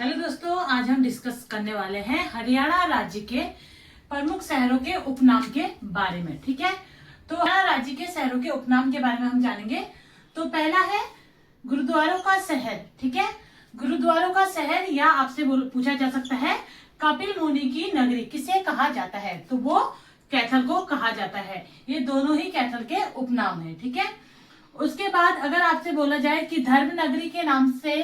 Hello दोस्तों, आज हम डिस्कस करने वाले हैं हरियाणा राज्य के प्रमुख शहरों के उपनाम के बारे में। ठीक है, तो हरियाणा राज्य के शहरों के उपनाम के बारे में हम जानेंगे। तो पहला है गुरुद्वारों का शहर। ठीक है, गुरुद्वारों का शहर या आपसे पूछा जा सकता है कपिल मुनि की नगरी किसे कहा जाता है, तो वो कैथल को कहा जाता है। ये दोनों ही कैथल के उपनाम है। ठीक है, उसके बाद अगर आपसे बोला जाए कि धर्म नगरी के नाम से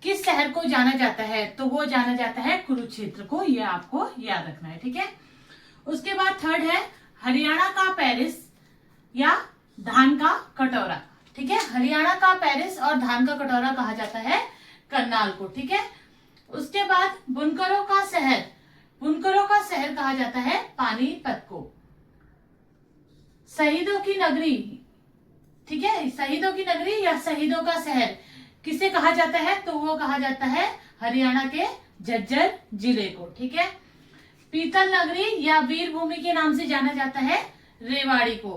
किस शहर को जाना जाता है, तो वो जाना जाता है कुरुक्षेत्र को। ये आपको याद रखना है। ठीक है, उसके बाद थर्ड है हरियाणा का पेरिस या धान का कटोरा। ठीक है, हरियाणा का पेरिस और धान का कटोरा कहा जाता है करनाल को। ठीक है, उसके बाद बुनकरों का शहर, बुनकरों का शहर कहा जाता है पानीपत को। शहीदों की नगरी, ठीक है, शहीदों की नगरी या शहीदों का शहर किसे कहा जाता है, तो वो कहा जाता है हरियाणा के झज्जर जिले को। ठीक है, पीतल नगरी या वीर भूमि के नाम से जाना जाता है रेवाड़ी को।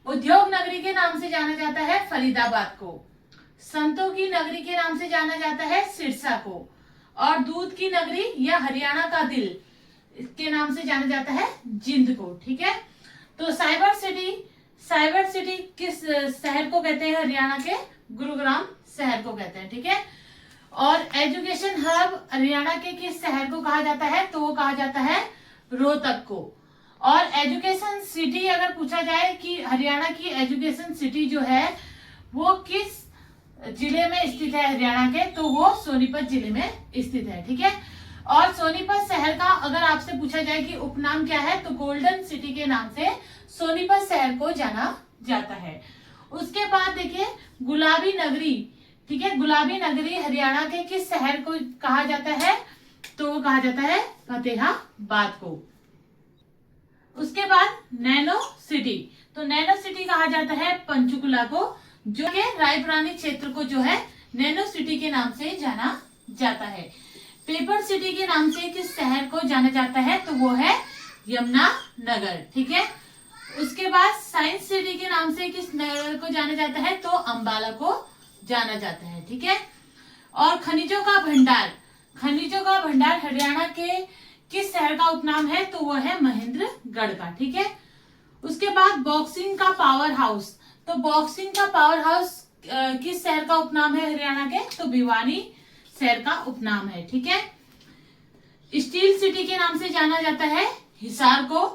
उद्योग नगरी के नाम से जाना जाता है फरीदाबाद को। संतों की नगरी के नाम से जाना जाता है सिरसा को। और दूध की नगरी या हरियाणा का दिल के नाम से जाना जाता है जिंद को। ठीक है, तो साइबर सिटी, साइबर सिटी किस शहर को कहते हैं, हरियाणा के गुरुग्राम शहर को कहते हैं। ठीक है, और एजुकेशन हब हरियाणा के किस शहर को कहा जाता है, तो वो कहा जाता है रोहतक को। और एजुकेशन सिटी अगर पूछा जाए कि हरियाणा की एजुकेशन सिटी जो है वो किस जिले में स्थित है हरियाणा के, तो वो सोनीपत जिले में स्थित है। ठीक है, और सोनीपत शहर का अगर आपसे पूछा जाए कि उपनाम क्या है, तो गोल्डन सिटी के नाम से सोनीपत शहर को जाना जाता है। उसके बाद देखिए गुलाबी नगरी। ठीक है, गुलाबी नगरी हरियाणा के किस शहर को कहा जाता है, तो वो कहा जाता है फतेहाबाद को। उसके बाद नैनो सिटी, तो नैनो सिटी कहा जाता है पंचकुला को, जो कि रायपुरानी क्षेत्र को जो है नैनो सिटी के नाम से जाना जाता है। पेपर सिटी के नाम से किस शहर को जाना जाता है, तो वो है यमुना नगर। ठीक है, उसके बाद साइंस सिटी के नाम से किस नगर को जाना जाता है, तो अंबाला को जाना जाता है। ठीक है, और खनिजों का भंडार, खनिजों का भंडार हरियाणा के किस शहर का उपनाम है, तो वो है महेंद्रगढ़ का। ठीक है, उसके बाद बॉक्सिंग का पावर हाउस, तो बॉक्सिंग का पावर हाउस किस शहर का उपनाम है हरियाणा के, तो भिवानी शहर का उपनाम है। ठीक है, स्टील सिटी के नाम से जाना जाता है हिसार को।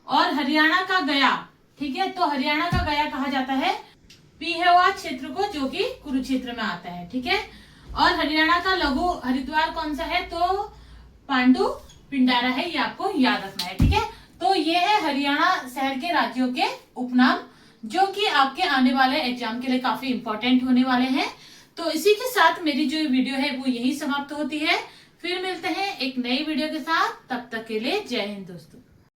और हरियाणा का गया, ठीक है, तो हरियाणा का गया कहा जाता है पीहेवा क्षेत्र को, जो कि कुरुक्षेत्र में आता है। ठीक है, और हरियाणा का लघु हरिद्वार कौन सा है, तो पांडु पिंडारा है, ये आपको याद रखना है। ठीक है, तो ये है हरियाणा शहर के राज्यों के उपनाम, जो कि आपके आने वाले एग्जाम के लिए काफी इंपॉर्टेंट होने वाले हैं। तो इसी के साथ मेरी जो वीडियो है वो यही समाप्त होती है। फिर मिलते हैं एक नई वीडियो के साथ, तब तक के लिए जय हिंद दोस्तों।